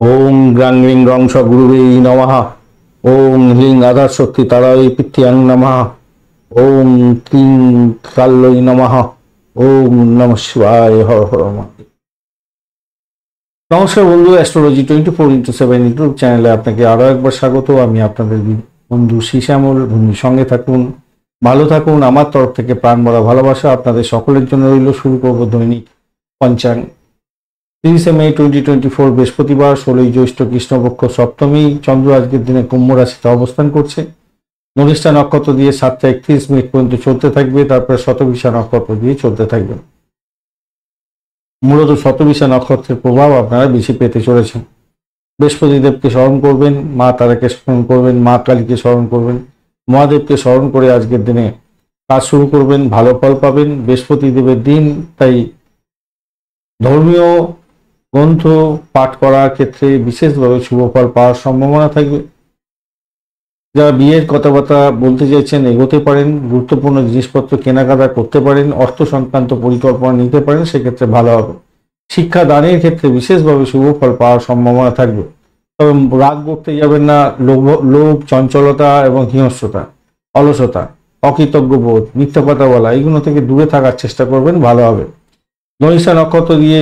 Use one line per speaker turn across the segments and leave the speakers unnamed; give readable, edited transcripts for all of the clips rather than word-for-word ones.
ওম গ্রাং ring রং স গুরুবে নমঃ। ওম হ্লিং আধার শক্তি তারাই পিত্যাং নমঃ। ওম ক্লিং কাল্যই নমঃ। ওম নমঃ শিবায়। হর হর মহাদেব। নমস্কার বন্ধু, অ্যাস্ট্রোলজি 24x7 ইউটিউব চ্যানেলে আপনাকে আরো একবার স্বাগত। আমি আপনাদের বন্ধু শ্যামল। সঙ্গে থাকুন, ভালো থাকুন। আমার তরফ থেকে প্রাণ ভরা ভালোবাসা আপনাদের সকলের জন্য রইল। শুরু করব দৈনিক পঞ্চাঙ্গ। 30 মে 2024 বৃহস্পতিবার, 16 জ্যৈষ্ঠ কৃষ্ণপক্ষ সপ্তমী। চন্দ্র আজকের দিনে কুম্ভ রাশিতে অবস্থান করছে। ধনিষ্ঠা নক্ষত্র দিয়ে 7:31 পর্যন্ত চলতে থাকবে, তারপরে শতভিষা নক্ষত্র দিয়ে চলতে থাকবে। মূলত শতভিষা নক্ষত্রের প্রভাব আপনারা বেশি পেতে চলেছেন। বৃহস্পতি দেবকে স্মরণ করবেন, মা তারাকে স্মরণ করবেন, মা কালীকে স্মরণ করবেন, মহাদেবকে স্মরণ করে আজকের দিনে কাজ শুরু করবেন, ভালো ফল পাবেন। বৃহস্পতি দেবের দিন, তাই ধর্মীয় গ্রন্থ পাঠ করার ক্ষেত্রে বিশেষভাবে শুভ ফল পাওয়ার সম্ভাবনা থাকবে। যারা বিয়ের কথাবার্তা বলতে চাইছেন এগোতে পারেন, গুরুত্বপূর্ণ জিনিসপত্র কেনাকাটা করতে পারেন, অর্থ সংক্রান্ত পরিকল্পনা নিতে পারেন, সেক্ষেত্রে ভালো হবে। শিক্ষা দানের ক্ষেত্রে বিশেষভাবে শুভ ফল পাওয়ার সম্ভাবনা থাকবে। তবে রাগ করতে যাবেন না। লোভ, চঞ্চলতা এবং হিংস্রতা, অলসতা, অকৃতজ্ঞ বোধ, মিথ্যা কথা বলা, এগুলো থেকে দূরে থাকার চেষ্টা করবেন, ভালো হবে। ধনিষ্ঠা নক্ষত্র দিয়ে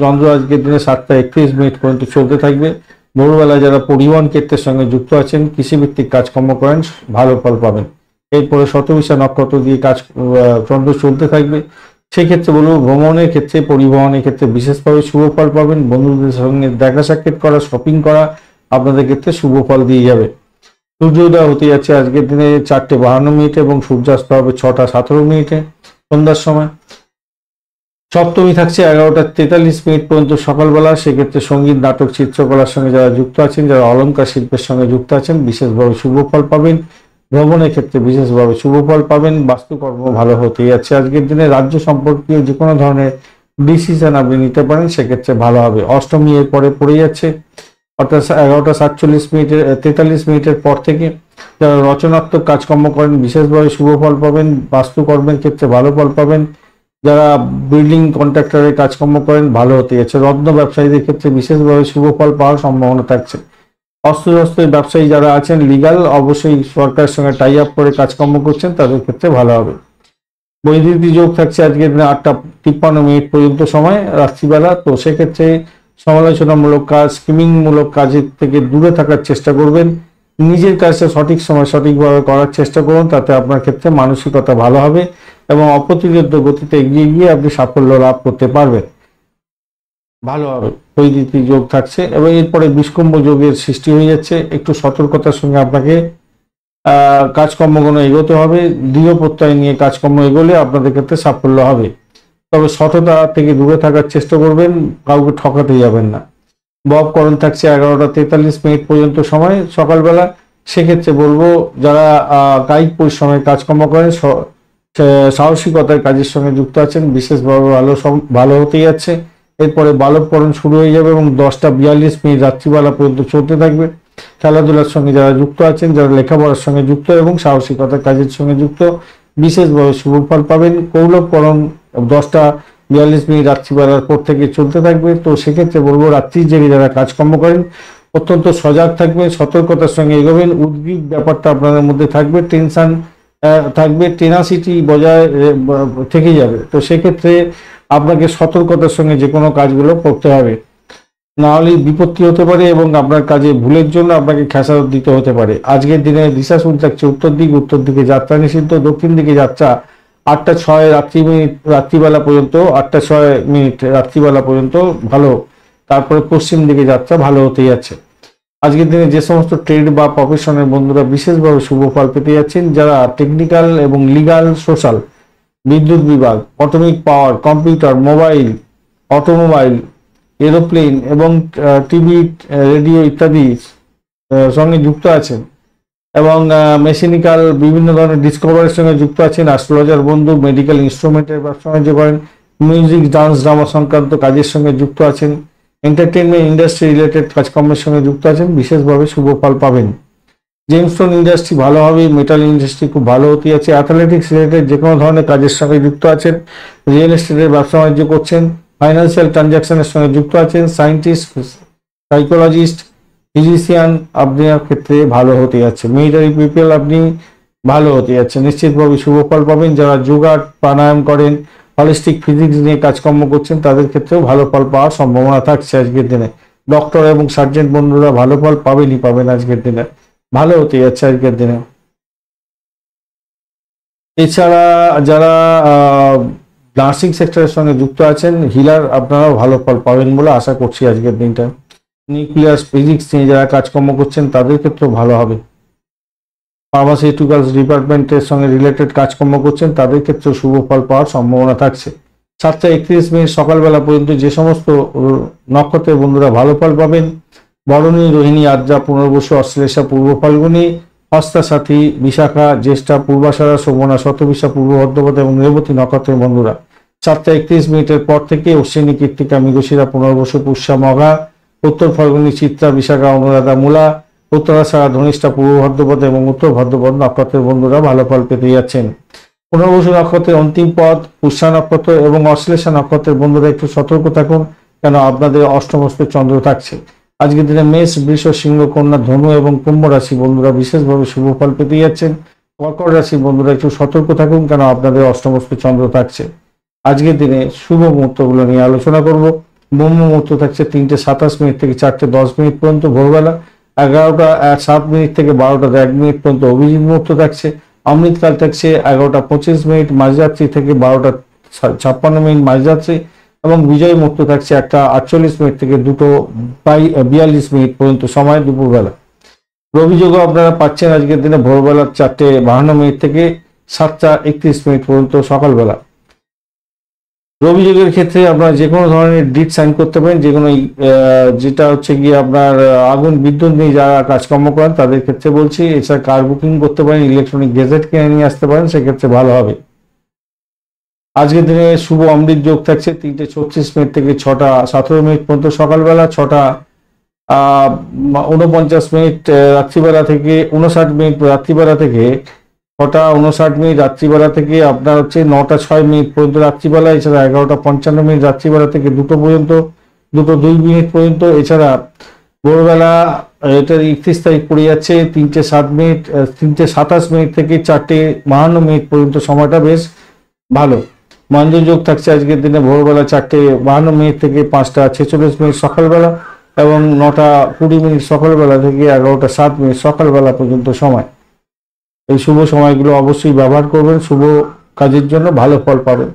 চন্দ্র আজকের দিনে 7:31 পর্যন্ত চলতে থাকবে। ভোরবেলা যারা পরিবহন ক্ষেত্রের সঙ্গে যুক্ত আছেন, কৃষিভিত্তিক কাজকর্ম করেন, ভালো ফল পাবেন। এরপরে শতভিষা নক্ষত্র দিয়ে চন্দ্র চলতে থাকবে। সেক্ষেত্রে বলবো, ভ্রমণের ক্ষেত্রে, পরিবহনের ক্ষেত্রে বিশেষভাবে শুভ ফল পাবেন। বন্ধুদের সঙ্গে দেখা সাক্ষাৎ করা, শপিং করা আপনাদের ক্ষেত্রে শুভ ফল দিয়ে যাবে। সূর্যোদয় হতে যাচ্ছে আজকের দিনে 4:52 এবং সূর্যাস্ত হবে 6:17 সন্ধ্যার সময়। সপ্তমী থাকছে 11:43 পর্যন্ত সকালবেলা। সেক্ষেত্রে সঙ্গীত, নাটক, চিত্রকলার সঙ্গে যারা যুক্ত আছেন, যারা অলঙ্কার শিল্পের সঙ্গে যুক্ত আছেন, বিশেষভাবে শুভ ফল পাবেন। ভ্রমণের ক্ষেত্রে বিশেষভাবে শুভ ফল পাবেন। বাস্তুকর্ম ভালো হতে যাচ্ছে আজকের দিনে। রাজ্য সম্পর্কীয় যে কোনো ধরনের ডিসিশন আপনি নিতে পারেন, সেক্ষেত্রে ভালো হবে। অষ্টমী এর পরে পড়ে যাচ্ছে, অর্থাৎ 11:43 পর থেকে। যারা রচনাত্মক কাজকর্ম করেন, বিশেষভাবে শুভ ফল পাবেন। বাস্তুকর্মের ক্ষেত্রে ভালো ফল পাবেন। যারা বিল্ডিং কন্ট্রাক্টরের কাজকর্ম করেন, ভালো হতে যাচ্ছে। রত্ন ব্যবসায়ীদের ক্ষেত্রে বিশেষভাবে শুভ ফল পাওয়ার সম্ভাবনা থাকছে। অস্ত্রশস্ত্রের ব্যবসায়ী যারা আছেন, লিগাল, অবশ্যই সরকারের সঙ্গে টাই আপ করে কাজকর্ম করছেন, তাদের ক্ষেত্রে ভালো হবে। বৈদ্যুতিক যোগ থাকছে আজকের দিনে 8:53 পর্যন্ত সময় রাত্রিবেলা। তো সেক্ষেত্রে সমালোচনামূলক কাজ, স্কিমিংমূলক কাজের থেকে দূরে থাকার চেষ্টা করবেন। নিজের কাজটা সঠিক সময় সঠিকভাবে করার চেষ্টা করুন, তাতে আপনার ক্ষেত্রে মানসিকতা ভালো হবে এবং অপ্রতিরোধ্য গতিতে এগিয়ে গিয়ে আপনি সাফল্য লাভ করতে পারবেন, ভালো হবে। বৈদ্যুতিক যোগ থাকছে এবং এরপরে বিষকুম্ভ যোগের সৃষ্টি হয়ে যাচ্ছে। একটু সতর্কতার সঙ্গে আপনাকে কাজকর্মগুলো এগোতে হবে। দৃঢ় প্রত্যয় নিয়ে কাজকর্ম এগোলে আপনাদের ক্ষেত্রে সাফল্য হবে। তবে সততা থেকে দূরে থাকার চেষ্টা করবেন, কাউকে ঠকাতে যাবেন না। ববকরণ থাকছে 11:43 পর্যন্ত সময় সকালবেলা। সেক্ষেত্রে বলবো, যারা কায়িক পরিশ্রমের কাজকর্ম করেন, সাহসিকতার কাজের সঙ্গে যুক্ত আছেন, বিশেষভাবে ভালো হতে যাচ্ছে। এরপরে বালবকরণ শুরু হয়ে যাবে এবং 10:42 রাত্রিবেলা পর্যন্ত চলতে থাকবে। খেলাধুলার সঙ্গে যারা যুক্ত আছেন, যারা লেখাপড়ার সঙ্গে যুক্ত এবং সাহসিকতার কাজের সঙ্গে যুক্ত, বিশেষভাবে শুভ ফল পাবেন। কৌলবকরণ 10:42 রাত্রিবেলার পর থেকে চলতে থাকবে। তো সেক্ষেত্রে বলবো, রাত্রি জেগে যারা কাজকর্ম করেন, অত্যন্ত সজাগ থাকবেন, সতর্কতার সঙ্গে এগোবেন। উদ্ভিদ ব্যাপারটা আপনাদের মধ্যে থাকবে, টেনশন থাকবে, টেনাসিটি বজায় থেকে যাবে। তো সেক্ষেত্রে আপনাকে সতর্কতার সঙ্গে যে কোনো কাজগুলো করতে হবে, না হলে বিপত্তি হতে পারে এবং আপনার কাজে ভুলের জন্য আপনাকে খেসারত দিতে হতে পারে। আজকের দিনে দিশাশুল থাকছে উত্তর দিকে যাত্রা নিষিদ্ধ। দক্ষিণ দিকে যাত্রা 8:06 রাত্রিবেলা পর্যন্ত, 8:06 রাত্রিবেলা পর্যন্ত ভালো। তারপরে পশ্চিম দিকে যাত্রা ভালো হতে যাচ্ছে। আজকের দিনে যে সমস্ত ট্রেড বা প্রফেশনের বন্ধুরা বিশেষভাবে শুভ ফল পেতে যাচ্ছেন, যারা টেকনিক্যাল এবং লিগাল, সোশ্যাল, বিদ্যুৎ বিভাগ, অটোমিক পাওয়ার, কম্পিউটার, মোবাইল, অটোমোবাইল, এরোপ্লেন এবং টিভি, রেডিও ইত্যাদি সঙ্গে যুক্ত আছেন এবং মেশিনিক্যাল বিভিন্ন ধরনের ডিসকভারির সঙ্গে যুক্ত আছেন, অ্যাস্ট্রোলজার বন্ধু, মেডিকেল ইনস্ট্রুমেন্টের ব্যবসা বাণিজ্য করেন, মিউজিক, ডান্স, ড্রামা সংক্রান্ত কাজের সঙ্গে যুক্ত আছেন, এন্টারটেনমেন্ট ইন্ডাস্ট্রি রিলেটেড কাজকর্মের সঙ্গে যুক্ত আছেন, বিশেষভাবে শুভ ফল পাবেন। জেমস্টোন ইন্ডাস্ট্রি ভালো হবে, মেটাল ইন্ডাস্ট্রি খুব ভালো হতে যাচ্ছে। অ্যাথলেটিক্স রিলেটেড যে কোনো ধরনের কাজের সঙ্গে যুক্ত আছেন, রিয়েল এস্টেটের ব্যবসা বাণিজ্য করছেন, ফাইন্যান্সিয়াল ট্রানজাকশনের সঙ্গে যুক্ত আছেন, সায়েন্টিস্ট, সাইকোলজিস্ট, ফিজিশিয়ান আপনার ক্ষেত্রে ভালো হতে যাচ্ছে। মিলিটারি পিপল আপনি ভালো হতে যাচ্ছে, নিশ্চিতভাবে শুভ ফল পাবেন। যারা যোগা প্রাণায়াম করেন, হলিস্টিক ফিজিক্স নিয়ে কাজকর্ম করছেন, তাদের ক্ষেত্রেও ভালো ফল পাওয়ার সম্ভাবনা থাকছে আজকের দিনে। ডক্টর এবং সার্জেন্ট বন্ধুরা ভালো ফল পাবেনই পাবেন আজকের দিনে, ভালো হতে যাচ্ছে আজকের দিনে। এছাড়া যারা নার্সিং সেক্টরের সঙ্গে যুক্ত আছেন, হিলার, আপনারাও ভালো ফল পাবেন বলে আশা করছি আজকের দিনটা। নিউক্লিয়ার ফিজিক্স নিয়ে যারা কাজকর্ম করছেন তাদের ক্ষেত্রেও ভালো হবে। ফার্মাসিউটিক্যালস ডিপার্টমেন্টের সঙ্গে রিলেটেড কাজকর্ম করছেন, তাদের ক্ষেত্রেও শুভ ফল পাওয়ার সম্ভাবনা থাকছে। 7:31 সকালবেলা পর্যন্ত যে সমস্ত নক্ষত্রের বন্ধুরা ভালো ফল পাবেন: ভরণী, রোহিণী, আদ্রা, পুনর্বসু, অশ্লেষা, পূর্ব ফাল্গুনী, হস্তা, সাথী, বিশাখা, জ্যেষ্ঠা, পূর্বাষাঢ়া, শোভনা, শতবিশা, পূর্ব ভদ্রপদ এবং রেবতী নক্ষত্রের বন্ধুরা 7:31 পর থেকে অশ্বিনী, কৃত্তিকা, মৃগশিরা, পুনর্বসু, পুষ্যা, মঘা, উত্তর ফাল্গুনী, চিত্রা, বিশাখা, অনুরাধা, মূলা, উত্তরাষাঢ়া, ধনিষ্ঠা, পূর্ব ভদ্রপদ এবং উত্তর ভদ্রপদ নক্ষত্রের বন্ধুরা ভালো ফল পেতে যাচ্ছেন। পুনর্বসু নক্ষত্রের অন্তিম পদ, পুষ্যা নক্ষত্র এবং অশ্লেষা নক্ষত্রের বন্ধুরা একটু সতর্ক থাকুন, কেন আপনাদের অষ্টমস্ত চন্দ্র থাকছে। আজকের দিনে মেষ, বৃষ, সিংহ, কন্যা, ধনু এবং কুম্ভ রাশি বন্ধুরা বিশেষভাবে শুভ ফল পেতে যাচ্ছেন। কর্কট রাশি বন্ধুরা একটু সতর্ক থাকুন, কেন আপনাদের অষ্টমস্ত চন্দ্র থাকছে। আজকের দিনে শুভ মুহূর্তগুলো নিয়ে আলোচনা করব। ব্রহ্ম মুহূর্ত থাকছে 3:27 থেকে 4:10 পর্যন্ত ভোরবেলা, 11:07 থেকে 12:01 পর্যন্ত অভিজিৎ মুহূর্ত থাকছে। অমৃতকাল থাকছে 11:25 মাঝরাত্রি থেকে 12:56 মাঝরাত্রি, এবং বিজয় মুহূর্ত থাকছে 1:48 থেকে 2:42 পর্যন্ত সময় দুপুরবেলা। রবিযোগও আপনারা পাচ্ছেন আজকের দিনে ভোরবেলা 4:52 থেকে 7:31 পর্যন্ত সকালবেলা। রবিযোগের ক্ষেত্রে আপনারা যে কোনো ধরনের ডিট সাইন করতে পারেন, যে কোনো যেটা হচ্ছে গিয়ে আপনার আগুন বিদ্যুৎ নিয়ে যারা কাজকর্ম করেন তাদের ক্ষেত্রে বলছি। এছাড়া কার বুকিং করতে পারেন, ইলেকট্রনিক গেজেট কিনে নিয়ে আসতে পারেন, সেক্ষেত্রে ভালো হবে। আজকের দিনে শুভ অমৃত যোগ থাকছে 3:36 থেকে 6:17 পর্যন্ত সকালবেলা, 6:49 রাত্রিবেলা থেকে 59 রাত্রিবেলা থেকে 6:59 রাত্রিবেলা থেকে আপনার হচ্ছে 9:06 পর্যন্ত রাত্রিবেলা। এছাড়া 11:55 রাত্রিবেলা থেকে 2 পর্যন্ত, 2:02 পর্যন্ত। এছাড়া ভোরবেলা এটার 31 তারিখ পড়ে যাচ্ছে 3:27 থেকে 4:52 পর্যন্ত, সময়টা বেশ ভালো। মহেন্দ্র যোগ থাকছে আজকের দিনে ভোরবেলা 4:52 থেকে 5:46 সকালবেলা, এবং 9:20 সকালবেলা থেকে 11:07 সকালবেলা পর্যন্ত সময়। এই শুভ সময়গুলো অবশ্যই ব্যবহার করবেন, শুভ কাজের জন্য ভালো ফল পাবেন।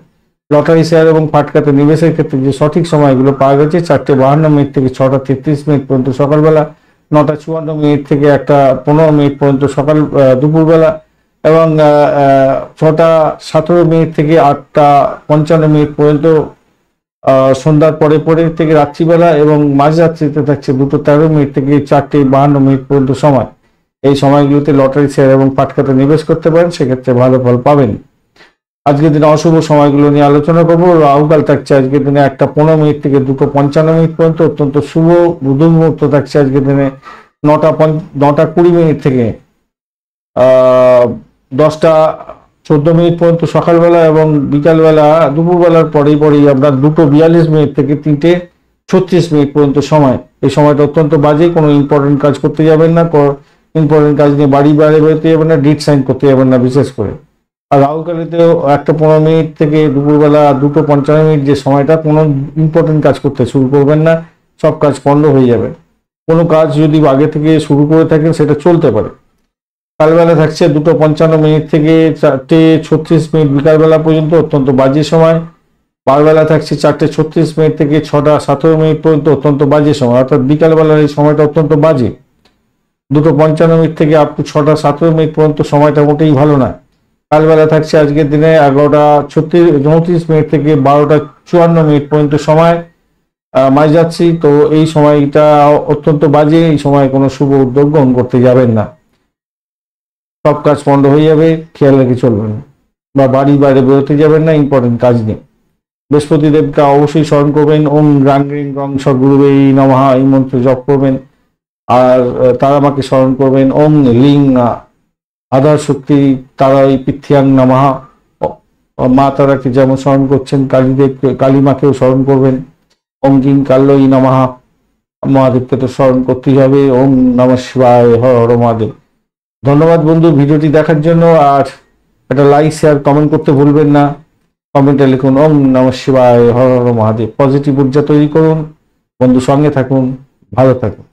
লটারি, শেয়ার এবং ফাটকাতে নিবেশের ক্ষেত্রে যে সঠিক সময়গুলো পাওয়া গেছে: 4:52 থেকে 6:33 পর্যন্ত সকালবেলা, 9:54 থেকে 1:15 পর্যন্ত দুপুরবেলা, এবং 6:17 থেকে 8:55 পর্যন্ত সন্ধ্যার পরে থেকে রাত্রিবেলা, এবং মাঝরাত্রিতে থাকছে 2:13 থেকে 4:52 পর্যন্ত সময়। এই সময়গুলোতে লটারি, শেয়ার এবং ফাটকাতে নিবেশ করতে পারেন, সেক্ষেত্রে ভালো ফল পাবেন। আজকের দিনে অশুভ সময়গুলো নিয়ে আলোচনা করবো। রাহুকাল থাকছে আজকের দিনে 1:15 থেকে 2:55 পর্যন্ত। অত্যন্ত শুভ বুধ মুহূর্ত থাকছে আজকের দিনে 9:20 থেকে 10:14 পর্যন্ত সকালবেলা, এবং বিকালবেলা দুপুরবেলার পরেই আপনার 2:42 থেকে 3:36 পর্যন্ত সময়। এই সময়টা অত্যন্ত বাজে, কোনো ইম্পর্টেন্ট কাজ করতে যাবেন না, ইম্পর্টেন্ট কাজ নিয়ে বাড়ি বাইরে বেরোতে যাবেন না, ডিট সাইন করতে যাবেন না বিশেষ করে। আর রাহুকালেতেও 1:15 থেকে দুপুরবেলা 2:55 যে সময়টা, কোনো ইম্পর্টেন্ট কাজ করতে শুরু করবেন না, সব কাজ পণ্ড হয়ে যাবে। কোনো কাজ যদি আগে থেকে শুরু করে থাকেন সেটা চলতে পারে। কালবেলা থাকছে 2:55 থেকে 4:36 বিকালবেলা পর্যন্ত, অত্যন্ত বাজে সময়। বারবেলা থাকছে 4:36 থেকে 6:17 পর্যন্ত, অত্যন্ত বাজে সময়। অর্থাৎ বিকালবেলার এই সময়টা অত্যন্ত বাজে। 2:55 থেকে আপ টু 6:17 পর্যন্ত সময়টা মোটেই ভালো না। কালবেলা থাকছে আজকের দিনে 11:34 থেকে 12:54 পর্যন্ত সময় মাঝরাত্রি। তো এই সময়টা অত্যন্ত বাজে, এই সময় কোনো শুভ উদ্যোগ গ্রহণ করতে যাবেন না, সব কাজ পণ্ড হয়ে যাবে, খেয়াল রেখে চলবেন। বা বাড়ি বাইরে বেরোতে যাবেন না ইম্পর্টেন্ট কাজ নিয়ে। বৃহস্পতি দেবকে অবশ্যই স্মরণ করবেন, ওম গ্রাং গ্রিং গ্রং সদ্গুরুবে নমঃ এই মন্ত্র জপ করবেন। আর তারামাকে স্মরণ করবেন, ওম লিং আধার শক্তি তারাই পৃথ্যাং নমঃ। মা তারাকে যেমন স্মরণ করছেন, কালীদেবকে, কালী মাকেও স্মরণ করবেন, ওম কিং কাল্যই নমঃ। মহাদেবকে তো স্মরণ করতেই হবে। ওম নমঃ শিবায়, হর হর মহাদেব। ধন্যবাদ বন্ধু ভিডিওটি দেখার জন্য। আর একটা লাইক শেয়ার কমেন্ট করতে ভুলবেন না। কমেন্টে লিখুন ওম নমঃ শিবায়, হর হর মহাদেব। পজিটিভ ঊর্জা তৈরি করুন। বন্ধু সঙ্গে থাকুন, ভালো থাকুন।